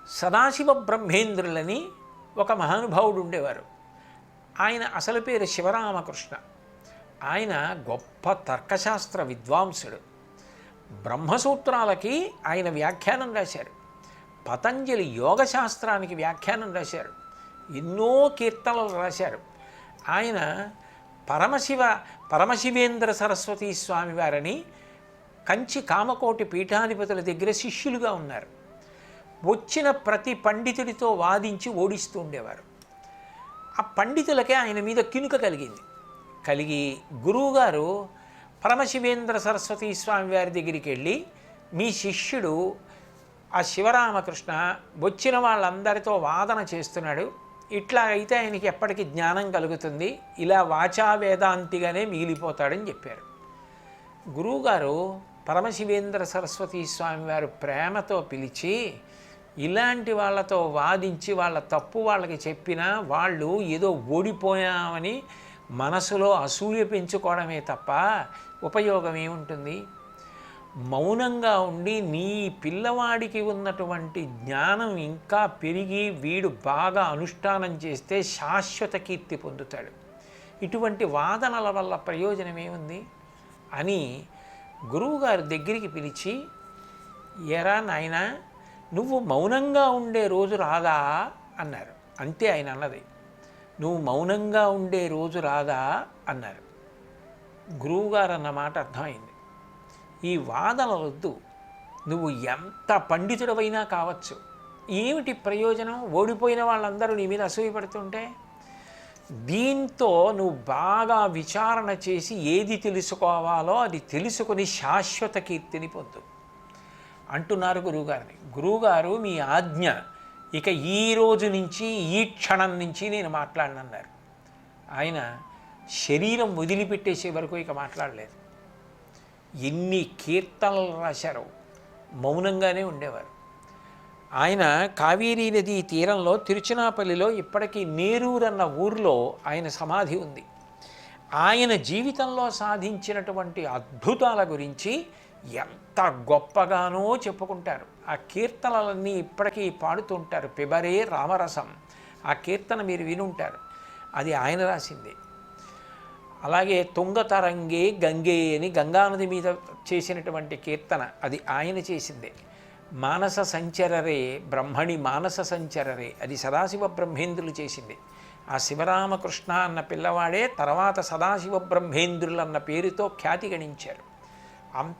సదాశివ బ్రహ్మేంద్రులని ఒక మహానుభావుడు ఉండేవారు. ఆయన అసలు పేరు శివరామకృష్ణ. ఆయన గొప్ప తర్కశాస్త్ర విద్వాంసుడు. బ్రహ్మసూత్రాలకి ఆయన వ్యాఖ్యానం రాశారు. పతంజలి యోగశాస్త్రానికి వ్యాఖ్యానం రాశారు. ఎన్నో కీర్తనలు రాశారు. ఆయన పరమశివేంద్ర సరస్వతీ స్వామి వారిని కంచి కామకోటి పీఠాధిపతుల దగ్గర శిష్యులుగా ఉన్నారు. వచ్చిన ప్రతి పండితుడితో వాదించి ఓడిస్తూ ఉండేవారు. ఆ పండితులకే ఆయన మీద కినుక కలిగి గురువుగారు పరమశివేంద్ర సరస్వతీ స్వామి వారి దగ్గరికి వెళ్ళి, మీ శిష్యుడు ఆ శివరామకృష్ణ వచ్చిన వాళ్ళందరితో వాదన చేస్తున్నాడు, ఇట్లా అయితే ఆయనకి ఎప్పటికీ జ్ఞానం కలుగుతుంది, ఇలా వాచా వేదాంతిగానే మిగిలిపోతాడని చెప్పారు. గురువుగారు పరమశివేంద్ర సరస్వతీ స్వామి వారు ప్రేమతో పిలిచి, ఇలాంటి వాళ్ళతో వాదించి వాళ్ళ తప్పు వాళ్ళకి చెప్పినా వాళ్ళు ఏదో ఓడిపోయామని మనసులో అసూయ పెంచుకోవడమే తప్ప ఉపయోగం ఏముంటుంది? మౌనంగా ఉండి నీ పిల్లవాడికి ఉన్నటువంటి జ్ఞానం ఇంకా పెరిగి వీడు బాగా అనుష్ఠానం చేస్తే శాశ్వత కీర్తి పొందుతాడు. ఇటువంటి వాదనల వల్ల ప్రయోజనం ఏముంది అని గురువుగారి దగ్గరికి పిలిచి, ఎరా నాయనా, నువ్వు మౌనంగా ఉండే రోజు రాదా అన్నారు. అంతే ఆయన అన్నది, నువ్వు మౌనంగా ఉండే రోజు రాదా అన్నారు. గురువుగారు అన్న మాట అర్థమైంది. ఈ వాదనలొద్దు, నువ్వు ఎంత పండితుడవైనా కావచ్చు, ఏమిటి ప్రయోజనం? ఓడిపోయిన వాళ్ళందరూ నీ మీద అసూయపడుతుంటే. దీంతో నువ్వు బాగా విచారణ చేసి ఏది తెలుసుకోవాలో అది తెలుసుకొని శాశ్వత కీర్తిని పొందు అంటున్నారు గురువుగారిని. గురువుగారు మీ ఆజ్ఞ, ఇక ఈ రోజు నుంచి ఈ క్షణం నుంచి నేను మాట్లాడనన్నారు. ఆయన శరీరం వదిలిపెట్టేసే వరకు ఇక మాట్లాడలేదు. ఎన్ని కీర్తనలు రాశారో మౌనంగానే ఉండేవారు. ఆయన కావేరీ నదీ తీరంలో తిరుచినాపల్లిలో ఇప్పటికీ నేరూరు అన్న ఊరిలో ఆయన సమాధి ఉంది. ఆయన జీవితంలో సాధించినటువంటి అద్భుతాల గురించి ఎంత గొప్పగానో చెప్పుకుంటారు. ఆ కీర్తనలన్నీ ఇప్పటికీ పాడుతుంటారు. పిబరే రామరసం, ఆ కీర్తన మీరు వినుంటారు. అది ఆయన రాసింది. అలాగే తుంగతరంగే గంగే అని గంగానది మీద చేసినటువంటి కీర్తన అది ఆయన చేసిందే. మానస సంచరరే బ్రహ్మణి మానస సంచరరే అది సదాశివ బ్రహ్మేంద్రులు చేసింది. ఆ శివరామకృష్ణ అన్న పిల్లవాడే తర్వాత సదాశివ బ్రహ్మేంద్రులు అన్న పేరుతో ఖ్యాతి గణించారు. అంత